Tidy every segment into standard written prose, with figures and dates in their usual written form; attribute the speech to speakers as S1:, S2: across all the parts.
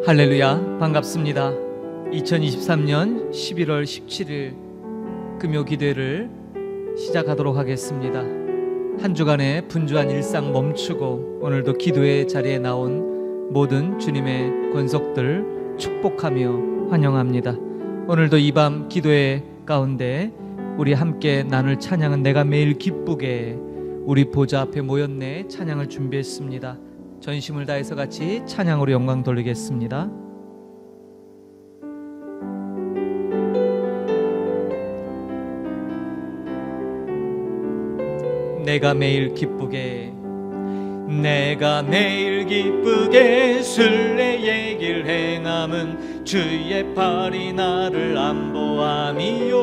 S1: 할렐루야, 반갑습니다. 2023년 11월 17일 금요 기도회를 시작하도록 하겠습니다. 한 주간의 분주한 일상 멈추고 오늘도 기도회 자리에 나온 모든 주님의 권속들 축복하며 환영합니다. 오늘도 이 밤 기도회 가운데 우리 함께 나눌 찬양은 내가 매일 기쁘게 우리 보좌 앞에 모였네 찬양을 준비했습니다. 전심을 다해서 같이 찬양으로 영광 돌리겠습니다. 내가 매일 기쁘게 술래 얘길 행함은 주의 팔이 나를 안보함이요.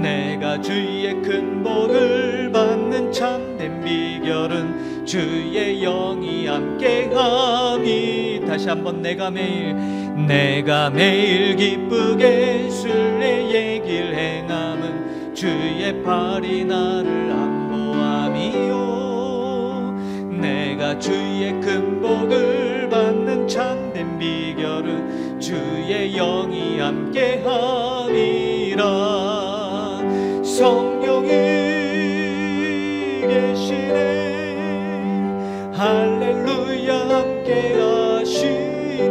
S1: 내가 주의 큰 복을 받는 참된 비결은 주의 영이 함께함이. 다시 한번 내가 매일 기쁘게 술래 얘길 행함은 주의 팔이 나를 안보함이요. 내가 주의 큰 복을 받는 참된 비결은 주의 영이 함께함이라. 성령이 계시네, 할렐루야 함께 하시네.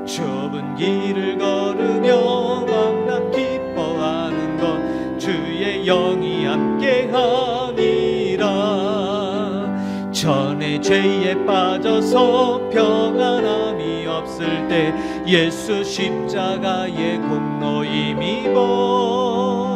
S1: 좁은 길을 걸으며 밤낮 기뻐하는 것 주의 영이 함께 함이라. 전에 죄에 빠져서 평안함이 없을 때 예수 십자가의 공로 힘입어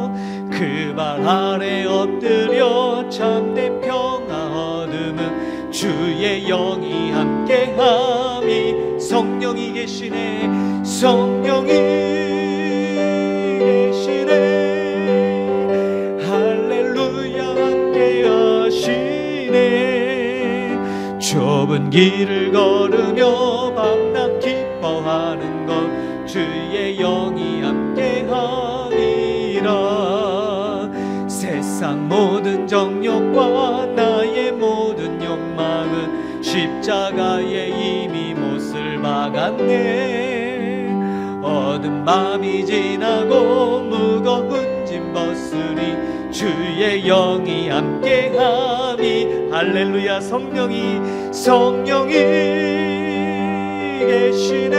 S1: 그 발 아래 엎드려 참된 평화 얻음은 주의 영이 함께함이. 성령이 계시네, 성령이 계시네, 할렐루야 함께 하시네. 좁은 길을 걸으며 밤낮 기뻐하는 것 주의 영이 함께함이라. 세상 모든 정욕과 나의 모든 욕망은 십자가에 이미 못을 박았네. 어두운 밤이 지나고 무거운 짐 벗으니 주의 영이 함께함이. 할렐루야. 성령이 계시네,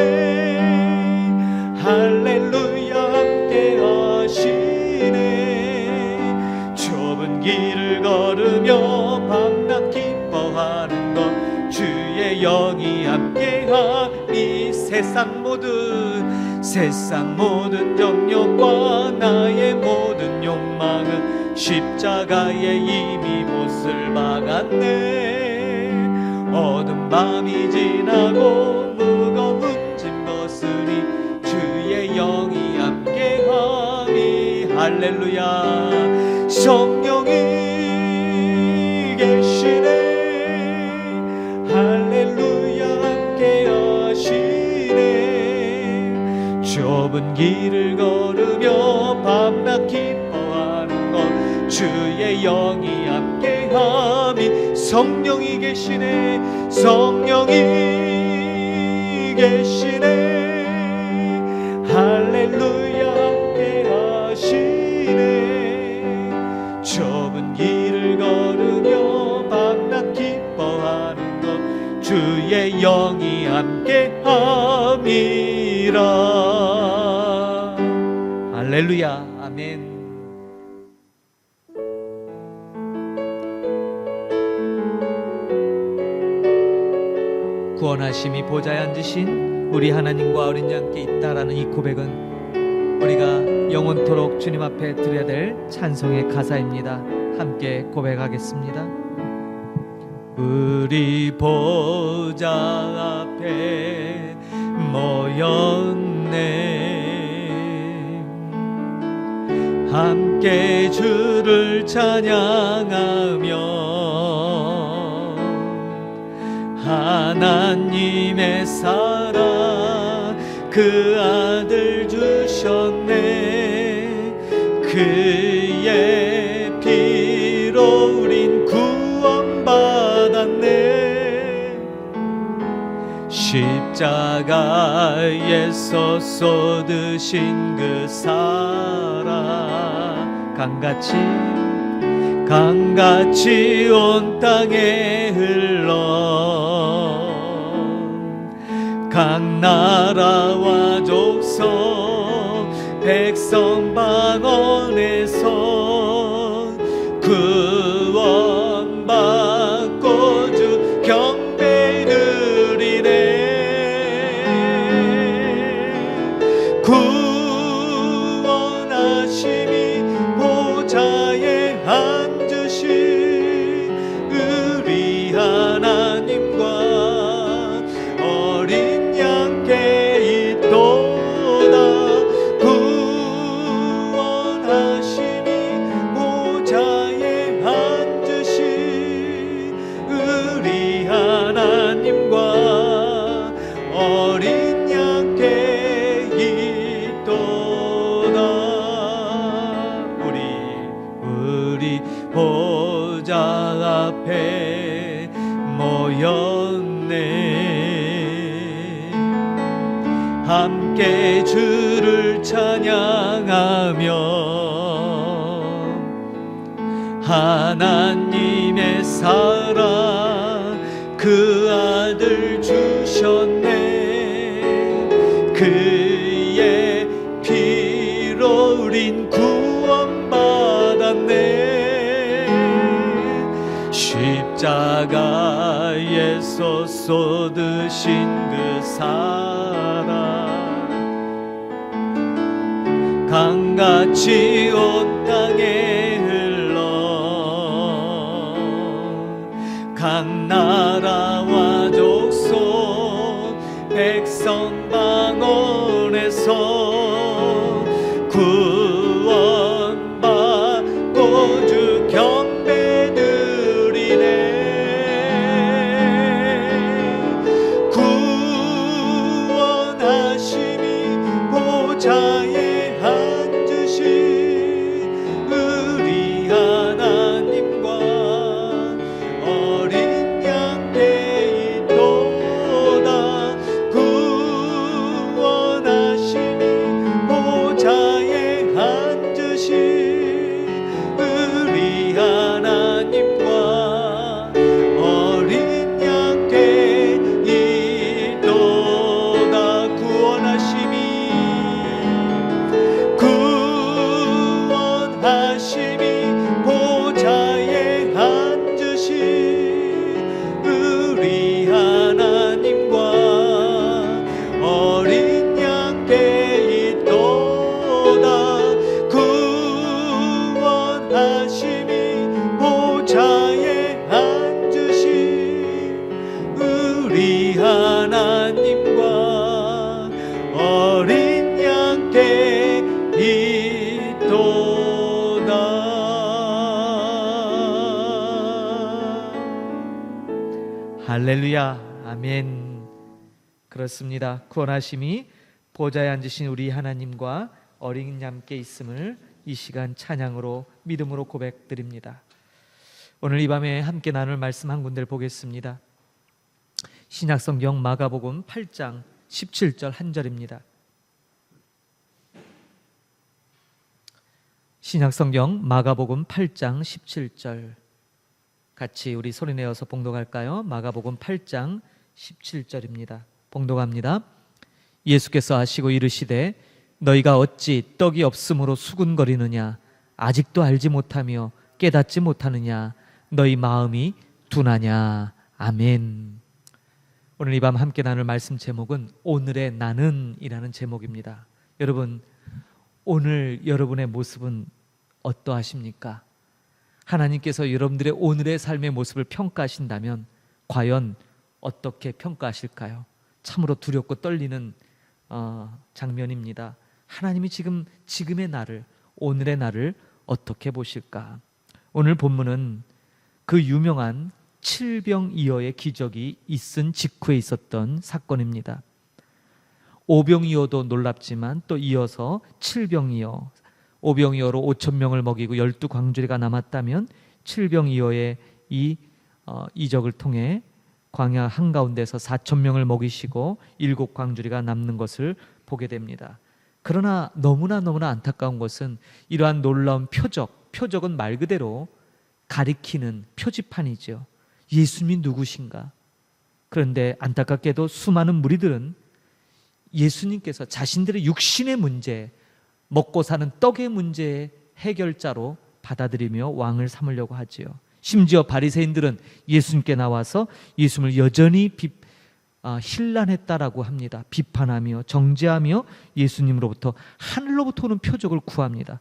S1: 할렐루야 함께 하시네. 좁은 길을 걸으며 밤낮 기뻐하는 것 주의 영이 함께하니. 세상 모든 정욕과 나의 모든 욕망은 십자가에 이미 못을 박았네. 어두운 밤이 지나고 무거운 짐 벗으니 주의 영이 함께하니. 할렐루야. 성령이 계시네, 할렐루야 함께 하시네. 좁은 길을 걸으며 밤낮 기뻐하는 것 주의 영이 함께함이. 성령이 계시네, 성령이 계시네, 할렐루야 함께 하시네. 좁은 길을 걸으며 밤낮 기뻐하는 것 주의 영이 함께함이라. 할렐루야. 아멘. 구원하심이 보좌에 앉으신 우리 하나님과 어린 양께 있다라는 이 고백은 우리가 영원토록 주님 앞에 드려야 될 찬송의 가사입니다. 함께 고백하겠습니다. 우리 보좌 앞에 모였네, 함께 주를 찬양하며 하나님의 사랑 그 아들 주셨네. 그의 피로 우린 구원받았네. 십자가에서 쏟으신 그 사랑 강같이 온 땅에 흘러 각 나라와 족속 백성 방언에서 구원받고 주 경배 드리네. 구원하심이 보좌에 앉으신 우리 하나님과 어린 양께 있도다. 구원하심이 보좌에 앉으신 우리 하나님과 어린 양께 있도다. 우리 보좌 앞에 모였네. 함께 주를 찬양하며 하나님의 사랑 그 아들 주셨네. 그의 피로 우린 구원받았네. 십자가에서 쏟으신 그 사랑 강같이 온 땅에 흘러 각 나라와 족속 백성 방언에서 구원받고 주 경배 드리네. 구원하심이 보좌에 앉으신 우리 하나님과 어린 양께 있도다. 구원하심이 보좌에 앉으신 우리 하나님과 어린 양께 있도다. 구원하심이 보좌에 앉으신 우리 하나님과 어린 양께 있도다. 구원하심이 보좌에 앉으신 우리 하나님과 어린 양께 있도다. 할렐루야. 아멘. 그렇습니다. 구원하심이 보좌에 앉으신 우리 하나님과 어린 양께 있음을 이 시간 찬양으로 믿음으로 고백드립니다. 오늘 이 밤에 함께 나눌 말씀 한 군데를 보겠습니다. 신약성경 마가복음 8장 17절 한 절입니다. 신약성경 마가복음 8장 17절 같이 우리 소리내어서 봉독할까요? 마가복음 8장 17절입니다. 봉독합니다. 예수께서 하시고 이르시되 너희가 어찌 떡이 없으므로 수군거리느냐? 아직도 알지 못하며 깨닫지 못하느냐? 너희 마음이 둔하냐? 아멘. 오늘 이 밤 함께 나눌 말씀 제목은 오늘의 나는 이라는 제목입니다. 여러분, 오늘 여러분의 모습은 어떠하십니까? 하나님께서 여러분들의 오늘의 삶의 모습을 평가하신다면 과연 어떻게 평가하실까요? 참으로 두렵고 떨리는 장면입니다. 하나님이 지금의 나를, 오늘의 나를 어떻게 보실까? 오늘 본문은 그 유명한 칠병이어의 기적이 있은 직후에 있었던 사건입니다. 오병이어도 놀랍지만 또 이어서 칠병이어, 오병이어로 5,000명을 먹이고 12광주리가 남았다면 칠병이어의 이 이적을 통해 광야 한가운데서 4천 명을 먹이시고 7광주리가 남는 것을 보게 됩니다. 그러나 너무나 안타까운 것은 이러한 놀라운 표적은 말 그대로 가리키는 표지판이죠. 예수님이 누구신가? 그런데 안타깝게도 수많은 무리들은 예수님께서 자신들의 육신의 문제, 먹고 사는 떡의 문제의 해결자로 받아들이며 왕을 삼으려고 하지요. 심지어 바리새인들은 예수님께 나와서 예수님을 여전히 힐난했다라고 합니다. 비판하며 정죄하며 예수님으로부터 하늘로부터 오는 표적을 구합니다.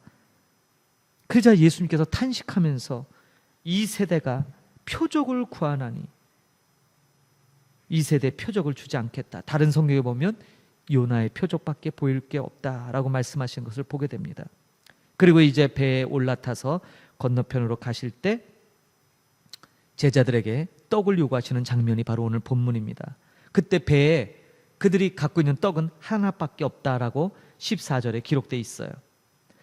S1: 그러자 예수님께서 탄식하면서 이 세대가 표적을 구하나니 이 세대 표적을 주지 않겠다. 다른 성경에 보면 요나의 표적밖에 보일 게 없다라고 말씀하신 것을 보게 됩니다. 그리고 이제 배에 올라타서 건너편으로 가실 때 제자들에게 떡을 요구하시는 장면이 바로 오늘 본문입니다. 그때 배에 그들이 갖고 있는 떡은 하나밖에 없다라고 14절에 기록되어 있어요.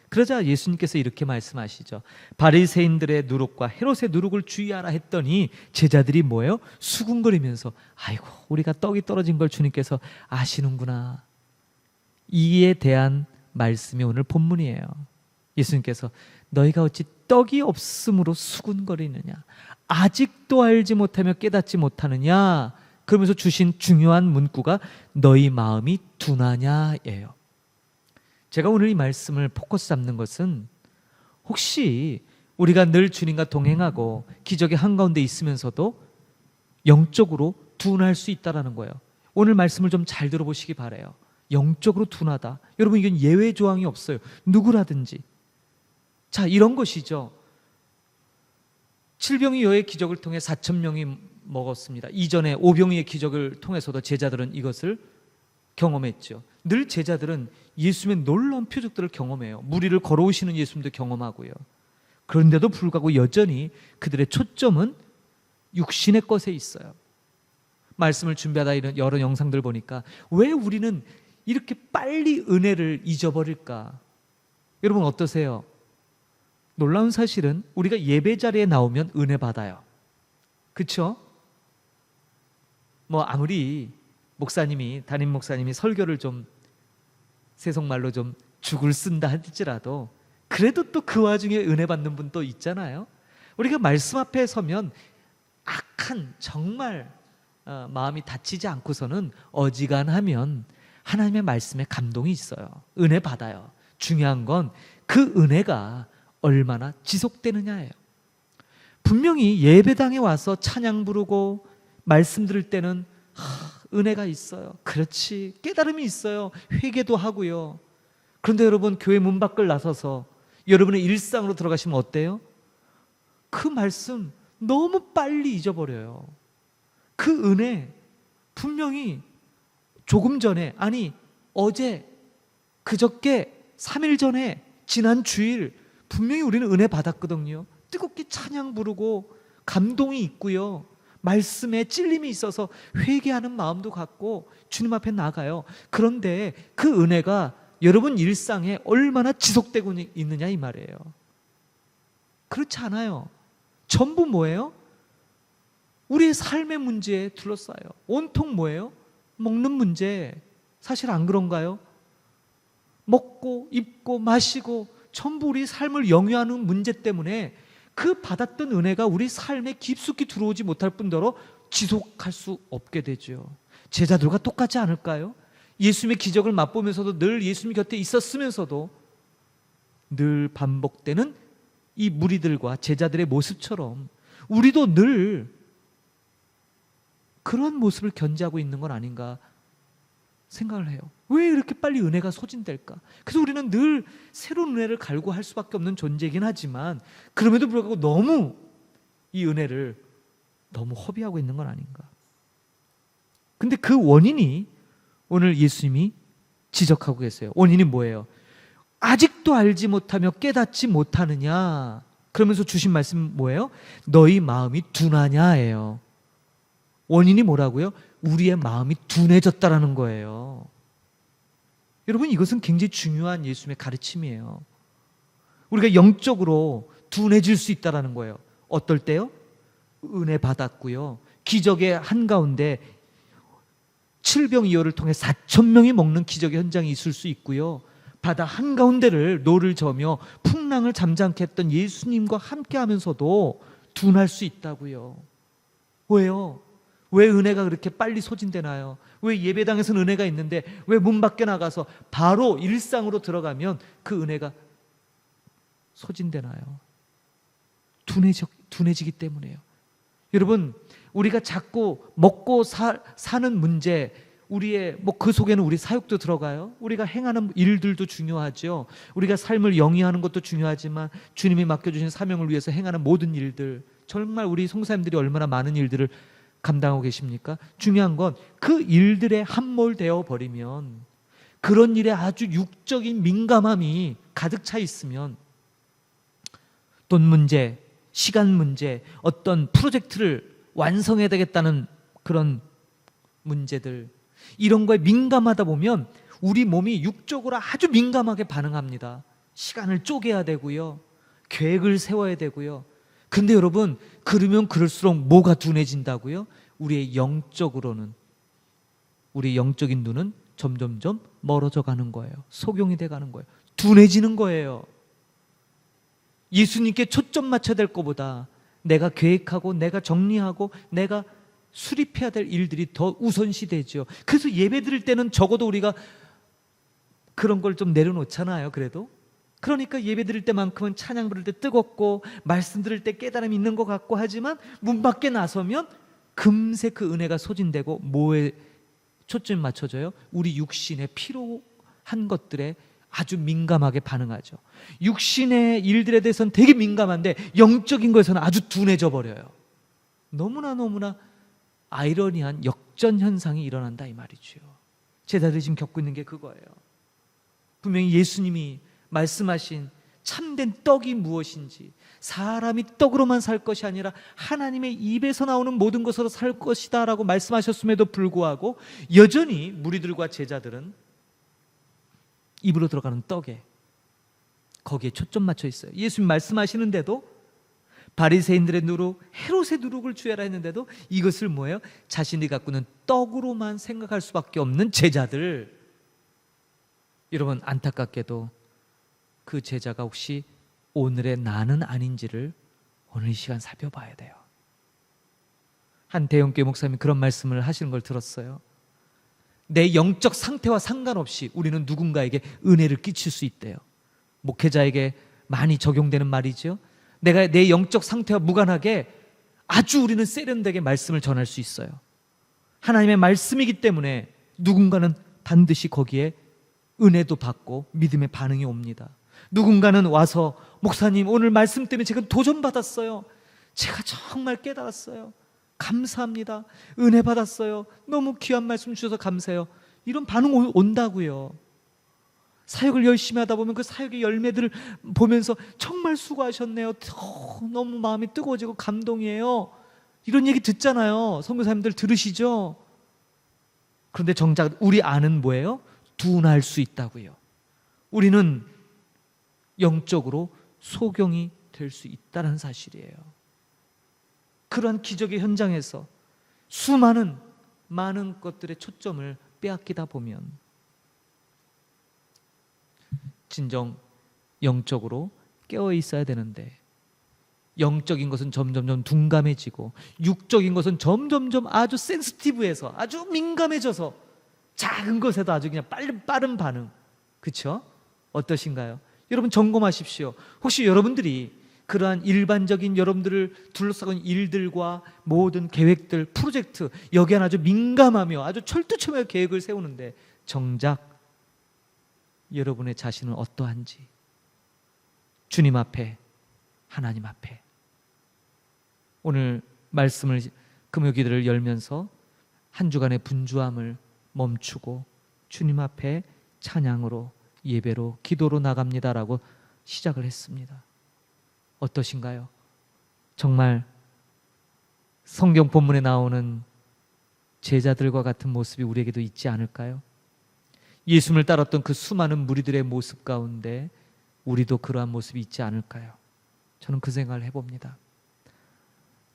S1: 그러자 예수님께서 이렇게 말씀하시죠. 바리새인들의 누룩과 헤롯의 누룩을 주의하라 했더니 제자들이 뭐예요? 수군거리면서 아이고 우리가 떡이 떨어진 걸 주님께서 아시는구나. 이에 대한 말씀이 오늘 본문이에요. 예수님께서 너희가 어찌 떡이 없음으로 수군거리느냐, 아직도 알지 못하며 깨닫지 못하느냐, 그러면서 주신 중요한 문구가 너희 마음이 둔하냐예요. 제가 오늘 이 말씀을 포커스 잡는 것은 혹시 우리가 늘 주님과 동행하고 기적의 한가운데 있으면서도 영적으로 둔할 수 있다는 거예요. 오늘 말씀을 좀 잘 들어보시기 바라요. 영적으로 둔하다. 여러분 이건 예외 조항이 없어요. 누구라든지. 자, 이런 것이죠. 칠병이 여의 기적을 통해 4천 명이 먹었습니다. 이전에 오병이의 기적을 통해서도 제자들은 이것을 경험했죠. 늘 제자들은 예수님의 놀라운 표적들을 경험해요. 무리를 걸어오시는 예수님도 경험하고요. 그런데도 불구하고 여전히 그들의 초점은 육신의 것에 있어요. 말씀을 준비하다 이런 여러 영상들 보니까 왜 우리는 이렇게 빨리 은혜를 잊어버릴까? 여러분 어떠세요? 놀라운 사실은 우리가 예배 자리에 나오면 은혜 받아요. 그렇죠? 뭐 아무리 담임 목사님이 설교를 좀 세속말로 좀 죽을 쓴다 할지라도 그래도 또 그 와중에 은혜 받는 분 또 있잖아요. 우리가 말씀 앞에 서면 악한 정말 마음이 다치지 않고서는 어지간하면 하나님의 말씀에 감동이 있어요. 은혜 받아요. 중요한 건 그 은혜가 얼마나 지속되느냐예요. 분명히 예배당에 와서 찬양 부르고 말씀 들을 때는 은혜가 있어요. 그렇지. 깨달음이 있어요. 회개도 하고요. 그런데 여러분 교회 문 밖을 나서서 여러분의 일상으로 들어가시면 어때요? 그 말씀 너무 빨리 잊어버려요. 그 은혜 분명히 조금 전에, 아니 어제, 그저께, 3일 전에, 지난 주일 분명히 우리는 은혜 받았거든요. 뜨겁게 찬양 부르고 감동이 있고요. 말씀에 찔림이 있어서 회개하는 마음도 갖고 주님 앞에 나가요. 그런데 그 은혜가 여러분 일상에 얼마나 지속되고 있느냐 이 말이에요. 그렇지 않아요. 전부 뭐예요? 우리의 삶의 문제에 둘러싸요. 온통 뭐예요? 먹는 문제. 사실 안 그런가요? 먹고 입고 마시고 전부 우리 삶을 영위하는 문제 때문에 그 받았던 은혜가 우리 삶에 깊숙이 들어오지 못할 뿐더러 지속할 수 없게 되죠. 제자들과 똑같지 않을까요? 예수님의 기적을 맛보면서도 늘 예수님 곁에 있었으면서도 늘 반복되는 이 무리들과 제자들의 모습처럼 우리도 늘 그런 모습을 견지하고 있는 건 아닌가 생각을 해요. 왜 이렇게 빨리 은혜가 소진될까? 그래서 우리는 늘 새로운 은혜를 갈구할 수밖에 없는 존재이긴 하지만 그럼에도 불구하고 너무 이 은혜를 너무 허비하고 있는 건 아닌가? 근데 그 원인이 오늘 예수님이 지적하고 계세요. 원인이 뭐예요? 아직도 알지 못하며 깨닫지 못하느냐? 그러면서 주신 말씀 뭐예요? 너희 마음이 둔하냐예요. 원인이 뭐라고요? 우리의 마음이 둔해졌다라는 거예요. 여러분 이것은 굉장히 중요한 예수님의 가르침이에요. 우리가 영적으로 둔해질 수 있다라는 거예요. 어떨 때요? 은혜 받았고요. 기적의 한가운데 7병2호를 통해 4,000명이 먹는 기적의 현장이 있을 수 있고요. 바다 한가운데를 노를 저으며 풍랑을 잠잠케 했던 예수님과 함께 하면서도 둔할 수 있다고요. 왜요? 왜 은혜가 그렇게 빨리 소진되나요? 왜 예배당에서는 은혜가 있는데 왜 문 밖에 나가서 바로 일상으로 들어가면 그 은혜가 소진되나요? 둔해지기 때문에요. 여러분, 우리가 자꾸 먹고 사는 문제, 우리의 그 속에는 우리 사역도 들어가요. 우리가 행하는 일들도 중요하죠. 우리가 삶을 영위하는 것도 중요하지만 주님이 맡겨주신 사명을 위해서 행하는 모든 일들, 정말 우리 송사님들이 얼마나 많은 일들을 감당하고 계십니까? 중요한 건 그 일들에 함몰되어 버리면, 그런 일에 아주 육적인 민감함이 가득 차 있으면 돈 문제, 시간 문제, 어떤 프로젝트를 완성해야 되겠다는 그런 문제들, 이런 거에 민감하다 보면 우리 몸이 육적으로 아주 민감하게 반응합니다. 시간을 쪼개야 되고요, 계획을 세워야 되고요. 근데 여러분, 그러면 그럴수록 뭐가 둔해진다고요? 우리의 영적으로는, 우리 영적인 눈은 점점점 멀어져 가는 거예요. 소경이 돼 가는 거예요. 둔해지는 거예요. 예수님께 초점 맞춰야 될 것보다 내가 계획하고 내가 정리하고 내가 수립해야 될 일들이 더 우선시 되죠. 그래서 예배 드릴 때는 적어도 우리가 그런 걸 좀 내려놓잖아요. 그래도 그러니까 예배 드릴 때만큼은 찬양 부를 때 뜨겁고 말씀 들을 때 깨달음이 있는 것 같고 하지만 문 밖에 나서면 금세 그 은혜가 소진되고 뭐에 초점이 맞춰져요? 우리 육신의 피로한 것들에 아주 민감하게 반응하죠. 육신의 일들에 대해서는 되게 민감한데 영적인 것에서는 아주 둔해져 버려요. 너무나 아이러니한 역전 현상이 일어난다 이 말이죠. 제자들이 지금 겪고 있는 게 그거예요. 분명히 예수님이 말씀하신 참된 떡이 무엇인지, 사람이 떡으로만 살 것이 아니라 하나님의 입에서 나오는 모든 것으로 살 것이다 라고 말씀하셨음에도 불구하고 여전히 무리들과 제자들은 입으로 들어가는 떡에, 거기에 초점 맞춰 있어요. 예수님 말씀하시는데도, 바리새인들의 누룩, 헤롯의 누룩을 주의하라 했는데도 이것을 뭐예요? 자신이 갖고 있는 떡으로만 생각할 수밖에 없는 제자들. 여러분, 안타깝게도 그 제자가 혹시 오늘의 나는 아닌지를 오늘 이 시간 살펴봐야 돼요. 한 대형교회 목사님이 그런 말씀을 하시는 걸 들었어요. 내 영적 상태와 상관없이 우리는 누군가에게 은혜를 끼칠 수 있대요. 목회자에게 많이 적용되는 말이죠. 내가 내 영적 상태와 무관하게 아주 우리는 세련되게 말씀을 전할 수 있어요. 하나님의 말씀이기 때문에 누군가는 반드시 거기에 은혜도 받고 믿음의 반응이 옵니다. 누군가는 와서 목사님 오늘 말씀 때문에 제가 도전받았어요. 제가 정말 깨달았어요. 감사합니다. 은혜 받았어요. 너무 귀한 말씀 주셔서 감사해요. 이런 반응 온다고요. 사역을 열심히 하다 보면 그 사역의 열매들을 보면서 정말 수고하셨네요. 너무 마음이 뜨거워지고 감동이에요. 이런 얘기 듣잖아요. 선교사님들 들으시죠? 그런데 정작 우리 안은 뭐예요? 둔할 수 있다고요. 우리는 영적으로 소경이 될 수 있다는 사실이에요. 그러한 기적의 현장에서 많은 것들의 초점을 빼앗기다 보면 진정 영적으로 깨어 있어야 되는데, 영적인 것은 점점점 둔감해지고 육적인 것은 점점점 아주 센시티브해서 아주 민감해져서 작은 것에도 아주 그냥 빠른 반응. 그렇죠? 어떠신가요? 여러분 점검하십시오. 혹시 여러분들이 그러한 일반적인 여러분들을 둘러싸은 일들과 모든 계획들, 프로젝트, 여기에 아주 민감하며 아주 철두철미하게 계획을 세우는데 정작 여러분의 자신은 어떠한지, 주님 앞에, 하나님 앞에 오늘 말씀을, 금요기도를 열면서 한 주간의 분주함을 멈추고 주님 앞에 찬양으로, 예배로, 기도로 나갑니다라고 시작을 했습니다. 어떠신가요? 정말 성경 본문에 나오는 제자들과 같은 모습이 우리에게도 있지 않을까요? 예수님을 따랐던 그 수많은 무리들의 모습 가운데 우리도 그러한 모습이 있지 않을까요? 저는 그 생각을 해봅니다.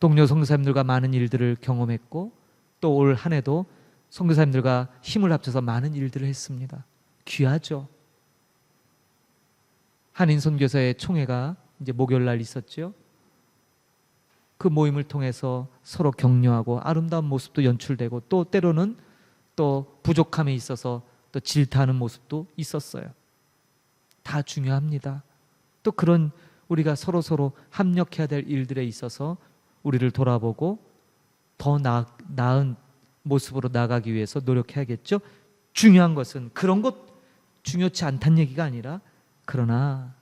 S1: 동료 선교사님들과 많은 일들을 경험했고 또 올 한 해도 선교사님들과 힘을 합쳐서 많은 일들을 했습니다. 귀하죠. 한인 선교사의 총회가 이제 목요일 날 있었죠. 그 모임을 통해서 서로 격려하고 아름다운 모습도 연출되고 또 때로는 또 부족함에 있어서 또 질타하는 모습도 있었어요. 다 중요합니다. 또 그런 우리가 서로 합력해야 될 일들에 있어서 우리를 돌아보고 더 나은 모습으로 나가기 위해서 노력해야겠죠. 중요한 것은 그런 것 중요치 않다는 얘기가 아니라 그러나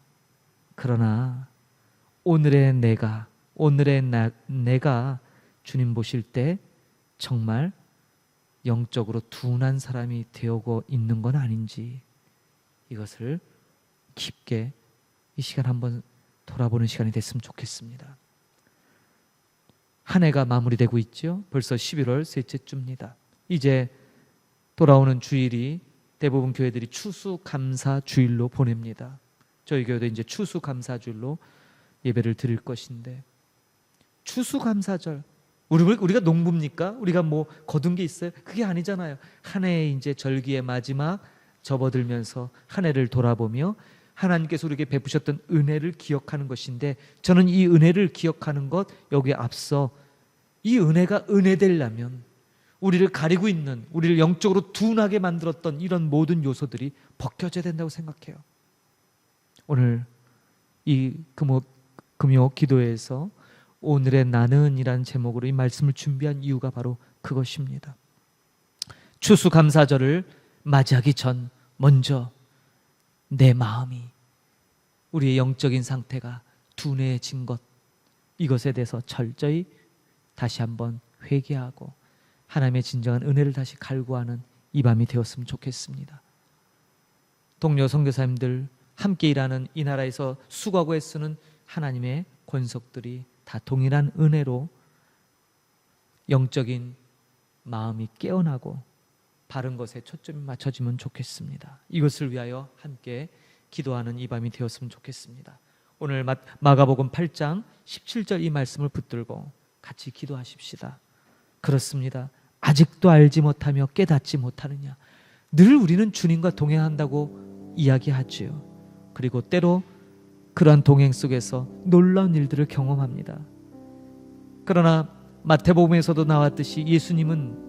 S1: 오늘의 내가 주님 보실 때 정말 영적으로 둔한 사람이 되어고 있는 건 아닌지 이것을 깊게 이 시간 한번 돌아보는 시간이 됐으면 좋겠습니다. 한 해가 마무리되고 있죠. 벌써 11월 셋째 주입니다. 이제 돌아오는 주일이 대부분 교회들이 추수감사 주일로 보냅니다. 저희 교회도 이제 추수감사 주일로 예배를 드릴 것인데, 추수감사절 우리가 농부입니까? 우리가 뭐 거둔 게 있어요? 그게 아니잖아요. 한 해의 이제 절기의 마지막 접어들면서 한 해를 돌아보며 하나님께서 우리에게 베푸셨던 은혜를 기억하는 것인데, 저는 이 은혜를 기억하는 것 여기에 앞서 이 은혜가 은혜 되려면 우리를 가리고 있는, 우리를 영적으로 둔하게 만들었던 이런 모든 요소들이 벗겨져야 된다고 생각해요. 오늘 이 금요 기도회에서 오늘의 나는이라는 제목으로 이 말씀을 준비한 이유가 바로 그것입니다. 추수감사절을 맞이하기 전 먼저 내 마음이, 우리의 영적인 상태가 둔해진 것, 이것에 대해서 철저히 다시 한번 회개하고 하나님의 진정한 은혜를 다시 갈구하는 이 밤이 되었으면 좋겠습니다. 동료 선교사님들, 함께 일하는 이 나라에서 수고하고 애쓰는 하나님의 권속들이 다 동일한 은혜로 영적인 마음이 깨어나고 바른 것에 초점이 맞춰지면 좋겠습니다. 이것을 위하여 함께 기도하는 이 밤이 되었으면 좋겠습니다. 오늘 마가복음 8장 17절 이 말씀을 붙들고 같이 기도하십시다. 그렇습니다. 아직도 알지 못하며 깨닫지 못하느냐. 늘 우리는 주님과 동행한다고 이야기하지요. 그리고 때로 그러한 동행 속에서 놀라운 일들을 경험합니다. 그러나 마태복음에서도 나왔듯이 예수님은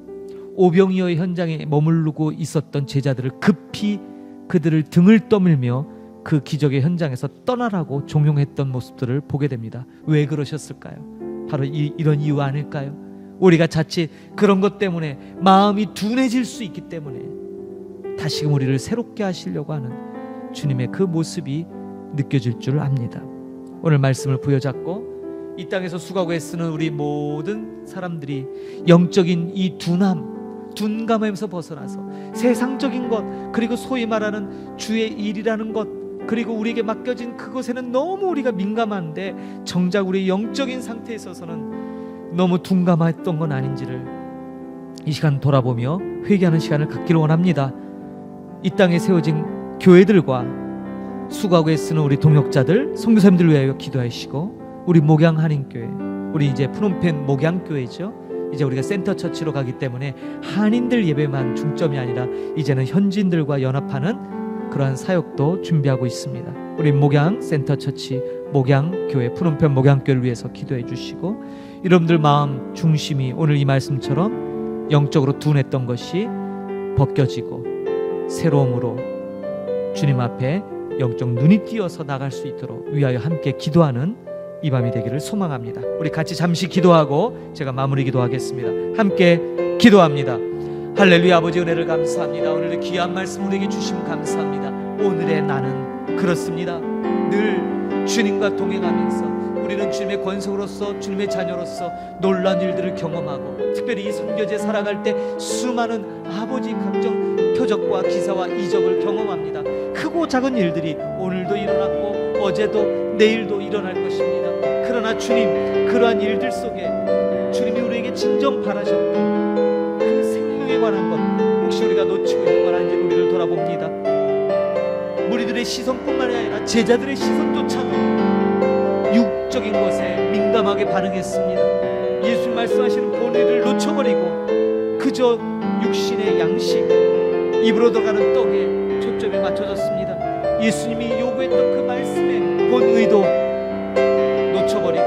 S1: 오병이어의 현장에 머무르고 있었던 제자들을 급히 그들을 등을 떠밀며 그 기적의 현장에서 떠나라고 종용했던 모습들을 보게 됩니다. 왜 그러셨을까요? 바로 이런 이유 아닐까요? 우리가 자칫 그런 것 때문에 마음이 둔해질 수 있기 때문에 다시금 우리를 새롭게 하시려고 하는 주님의 그 모습이 느껴질 줄 압니다. 오늘 말씀을 부여잡고 이 땅에서 수고하고 애쓰는 우리 모든 사람들이 영적인 이 둔감함에서 벗어나서 세상적인 것, 그리고 소위 말하는 주의 일이라는 것, 그리고 우리에게 맡겨진 그것에는 너무 우리가 민감한데 정작 우리의 영적인 상태에 있어서는 너무 둔감했던 건 아닌지를 이 시간 돌아보며 회개하는 시간을 갖기를 원합니다. 이 땅에 세워진 교회들과 수고하고 애쓰는 우리 동역자들, 선교사님들을 위하여 기도하시고, 우리 목양 한인교회, 우리 이제 푸놈펜 목양교회죠. 이제 우리가 센터 처치로 가기 때문에 한인들 예배만 중점이 아니라 이제는 현지인들과 연합하는 그러한 사역도 준비하고 있습니다. 우리 목양 센터 처치, 목양교회, 푸놈펜 목양교회를 위해서 기도해 주시고, 여러분들 마음 중심이 오늘 이 말씀처럼 영적으로 둔했던 것이 벗겨지고 새로움으로 주님 앞에 영적 눈이 띄어서 나갈 수 있도록 위하여 함께 기도하는 이 밤이 되기를 소망합니다. 우리 같이 잠시 기도하고 제가 마무리 기도하겠습니다. 함께 기도합니다. 할렐루야. 아버지 은혜를 감사합니다. 오늘의 귀한 말씀 우리에게 주심 감사합니다. 오늘의 나는 그렇습니다. 늘 주님과 동행하면서 우리는 주님의 권속으로서, 주님의 자녀로서 놀라운 일들을 경험하고, 특별히 이 선교제 살아갈 때 수많은 아버지 각종 표적과 기사와 이적을 경험합니다. 크고 작은 일들이 오늘도 일어났고 어제도 내일도 일어날 것입니다. 그러나 주님, 그러한 일들 속에 주님이 우리에게 진정 바라셨던 그 생명에 관한 것, 혹시 우리가 놓치고 있는 건 아닌지 우리를 돌아봅니다. 무리들의 시선뿐만 아니라 제자들의 시선조차도 육적인 것에 민감하게 반응했습니다. 예수님 말씀하시는 본의를 놓쳐버리고 그저 육신의 양식, 입으로 들어가는 떡에 초점이 맞춰졌습니다. 예수님이 요구했던 그 말씀의 본의도 놓쳐버리고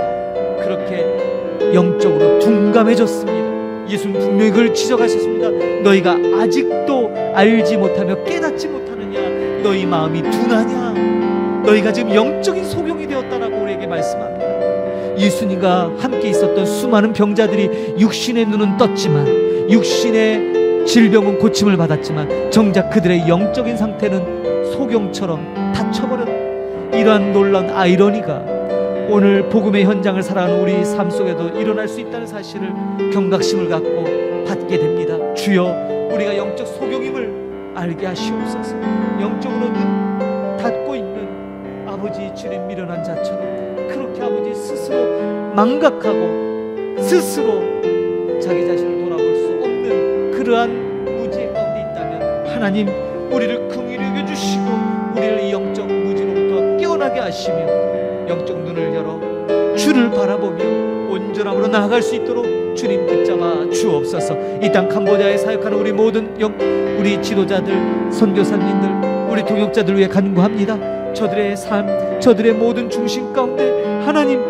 S1: 그렇게 영적으로 둔감해졌습니다. 예수님 분명히 그걸 지적하셨습니다. 너희가 아직도 알지 못하며 깨닫지 못하느냐? 너희 마음이 둔하냐? 너희가 지금 영적인 소경이 되었다라고 우리에게 말씀합니다. 예수님과 함께 있었던 수많은 병자들이 육신의 눈은 떴지만, 육신의 질병은 고침을 받았지만, 정작 그들의 영적인 상태는 소경처럼 닫혀버렸다. 이러한 놀라운 아이러니가 오늘 복음의 현장을 살아가는 우리 삶 속에도 일어날 수 있다는 사실을 경각심을 갖고 받게 됩니다. 주여, 우리가 영적 소경임을 알게 하시옵소서. 영적으로 눈 닫고 있는 아버지 주님 미련한 자처럼 그렇게 아버지 스스로 망각하고 스스로 자기 자신을 돌아볼 수 없는 그러한 무지의 가운데 있다면 하나님 우리를 긍휼히 여겨주시고 우리를 이 영적 무지로부터 깨어나게 하시며 영적 눈을 열어 주를 바라보며 온전함으로 나아갈 수 있도록 주님 붙잡아 주옵소서. 이 땅 캄보디아에 사역하는 우리 모든 우리 지도자들, 선교사님들, 우리 동역자들 위해 간구합니다. 저들의 삶, 저들의 모든 중심 가운데 하나님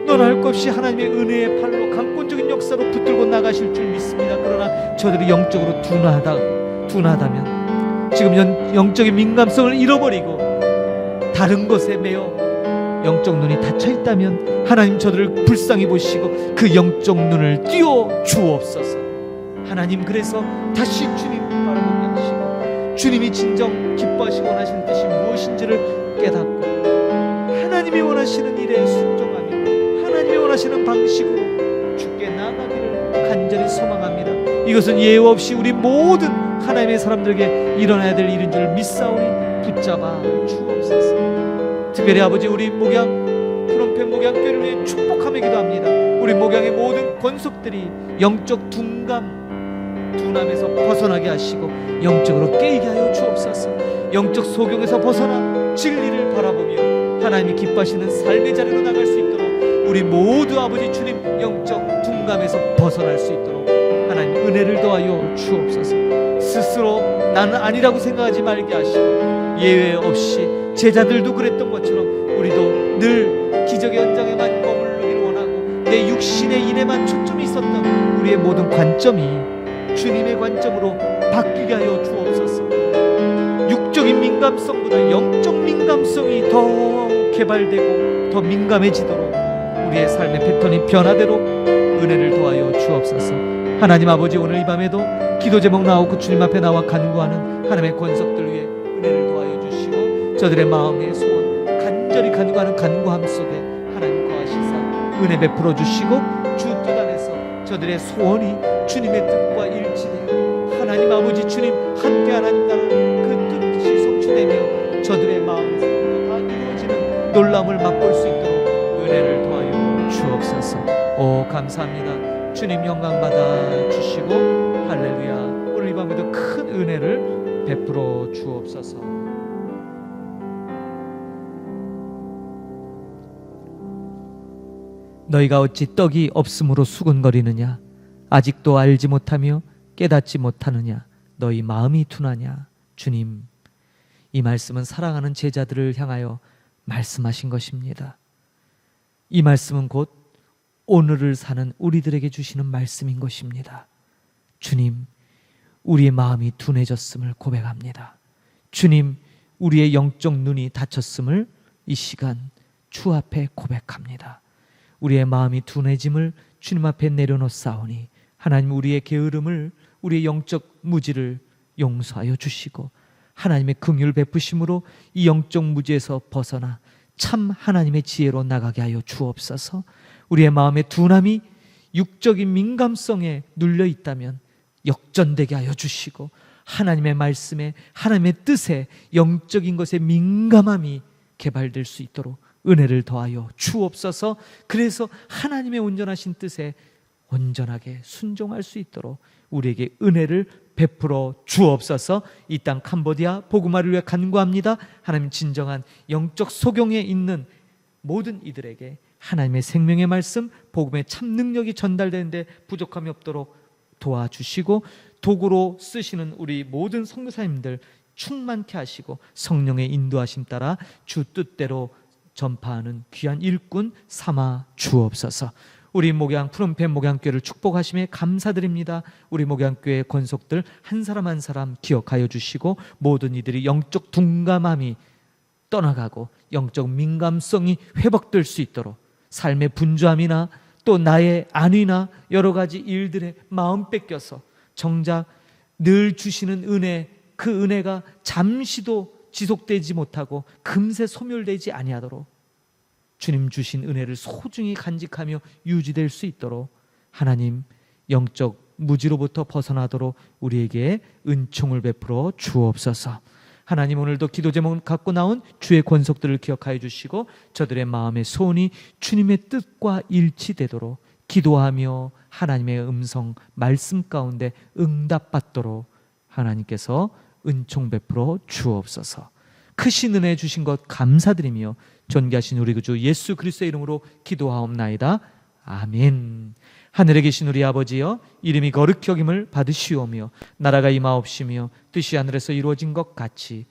S1: 너나 할 것 없이 하나님의 은혜의 팔로 강권적인 역사로 붙들고 나가실 줄 믿습니다. 그러나 저들이 영적으로 둔하다면, 지금 영적인 민감성을 잃어버리고 다른 것에 매여 영적 눈이 닫혀 있다면 하나님 저들을 불쌍히 보시고 그 영적 눈을 띄워 주옵소서. 하나님, 그래서 다시 주님 바라보게 하시고 주님이 진정 기뻐하시고 원하시는 뜻이 무엇인지를 깨닫고 하나님이 원하시는 일에 순종하며 하나님이 원하시는 방식으로 주께 나아가기를 간절히 소망합니다. 이것은 예우 없이 우리 모든 하나님의 사람들에게 일어나야 될 일인 줄 믿사오니 붙잡아 주옵소서. 특별히 아버지 우리 프nom펜 목양교회를 위해 축복하며 기도합니다. 우리 목양의 모든 권속들이 영적 둔함에서 벗어나게 하시고 영적으로 깨게 하여 주옵소서. 영적 소경에서 벗어나 진리를 바라보며 하나님이 기뻐하시는 삶의 자리로 나갈 수 있도록 우리 모두 아버지 주님 영적 둔감에서 벗어날 수 있도록 하나님 은혜를 더하여 주옵소서. 스스로 나는 아니라고 생각하지 말게 하시고 예외 없이 제자들도 그랬던 것처럼 우리도 늘 기적의 현장에만 머무르기를 원하고 내 육신의 일에만 초점이 있었던 우리의 모든 관점이 주님의 관점으로 바뀌게 하여 주옵소서. 육적인 민감성보다 영적 민감성이 더 개발되고 더 민감해지도록 우리의 삶의 패턴이 변화되도록 은혜를 더하여 주옵소서. 하나님 아버지, 오늘 이 밤에도 기도 제목 나오고 주님 앞에 나와 간구하는 하나님의 권속들 위해 은혜를 더하여 주시고 저들의 마음의 소원 간절히 간구하는 간구함 속에 하나님 거하시사 은혜 베풀어 주시고 주 뜻 안에서 저들의 소원이 주님의 뜻과 일치되어 하나님 아버지 주님 함께 하나님 나라는 그 뜻이 성취되며 저들의 마음의 소원도 다 이루어지는 놀라움을 맛볼 수 있도록 은혜를 더하여 주옵소서. 오 감사합니다. 주님 영광 받아 주시고 할렐루야. 오늘 이 밤에도 큰 은혜를 베풀어 주옵소서. 너희가 어찌 떡이 없음으로 수군거리느냐? 아직도 알지 못하며 깨닫지 못하느냐? 너희 마음이 둔하냐? 주님, 이 말씀은 사랑하는 제자들을 향하여 말씀하신 것입니다. 이 말씀은 곧 오늘을 사는 우리들에게 주시는 말씀인 것입니다. 주님, 우리의 마음이 둔해졌음을 고백합니다. 주님, 우리의 영적 눈이 닫혔음을 이 시간 주 앞에 고백합니다. 우리의 마음이 둔해짐을 주님 앞에 내려놓사오니 하나님 우리의 게으름을, 우리의 영적 무지를 용서하여 주시고 하나님의 긍휼 베푸심으로 이 영적 무지에서 벗어나 참 하나님의 지혜로 나가게 하여 주옵소서. 우리의 마음의 둔함이 육적인 민감성에 눌려 있다면 역전되게 하여 주시고 하나님의 말씀에, 하나님의 뜻에, 영적인 것에 민감함이 개발될 수 있도록 은혜를 더하여 주옵소서. 그래서 하나님의 온전하신 뜻에 온전하게 순종할 수 있도록 우리에게 은혜를 베풀어 주옵소서. 이 땅 캄보디아 복음화를 위해 간구합니다. 하나님 진정한 영적 소경에 있는 모든 이들에게 하나님의 생명의 말씀, 복음의 참 능력이 전달되는데 부족함이 없도록 도와주시고, 도구로 쓰시는 우리 모든 선교사님들 충만케 하시고 성령의 인도하심 따라 주 뜻대로 전파하는 귀한 일꾼 삼아 주옵소서. 우리 목양 푸른펜 목양교회를 축복하심에 감사드립니다. 우리 목양교회 권속들 한 사람 한 사람 기억하여 주시고, 모든 이들이 영적 둔감함이 떠나가고 영적 민감성이 회복될 수 있도록, 삶의 분주함이나 또 나의 안위나 여러 가지 일들에 마음 뺏겨서 정작 늘 주시는 은혜, 그 은혜가 잠시도 지속되지 못하고 금세 소멸되지 아니하도록 주님 주신 은혜를 소중히 간직하며 유지될 수 있도록 하나님 영적 무지로부터 벗어나도록 우리에게 은총을 베풀어 주옵소서. 하나님, 오늘도 기도 제목 갖고 나온 주의 권속들을 기억하여 주시고, 저들의 마음의 소원이 주님의 뜻과 일치되도록 기도하며 하나님의 음성 말씀 가운데 응답받도록 하나님께서 은총 베풀어 주옵소서. 크신 은혜 주신 것 감사드리며 존귀하신 우리 구주 예수 그리스도의 이름으로 기도하옵나이다. 아멘. 하늘에 계신 우리 아버지여, 이름이 거룩히 여김을 받으시오며 나라가 임하옵시며 뜻이 하늘에서 이루어진 것 같이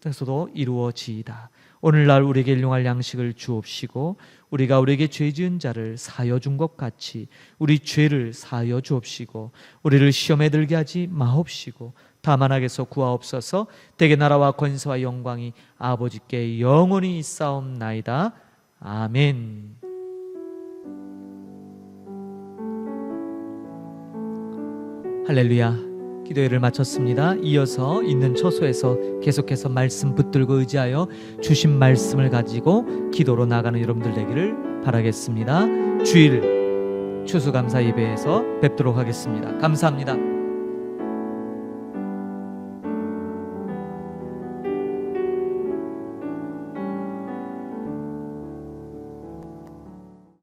S1: 땅에서도 이루어지이다. 오늘날 우리에게 일용할 양식을 주옵시고, 우리가 우리에게 죄 지은 자를 사하여 준 것 같이 우리 죄를 사하여 주옵시고, 우리를 시험에 들게 하지 마옵시고 다만 악에서 구하옵소서. 대개 나라와 권세와 영광이 아버지께 영원히 있사옵나이다. 아멘. 할렐루야. 기도회를 마쳤습니다. 이어서 있는 처소에서 계속해서 말씀 붙들고 의지하여 주신 말씀을 가지고 기도로 나가는 여러분들 되기를 바라겠습니다. 주일 추수감사 예배에서 뵙도록 하겠습니다. 감사합니다.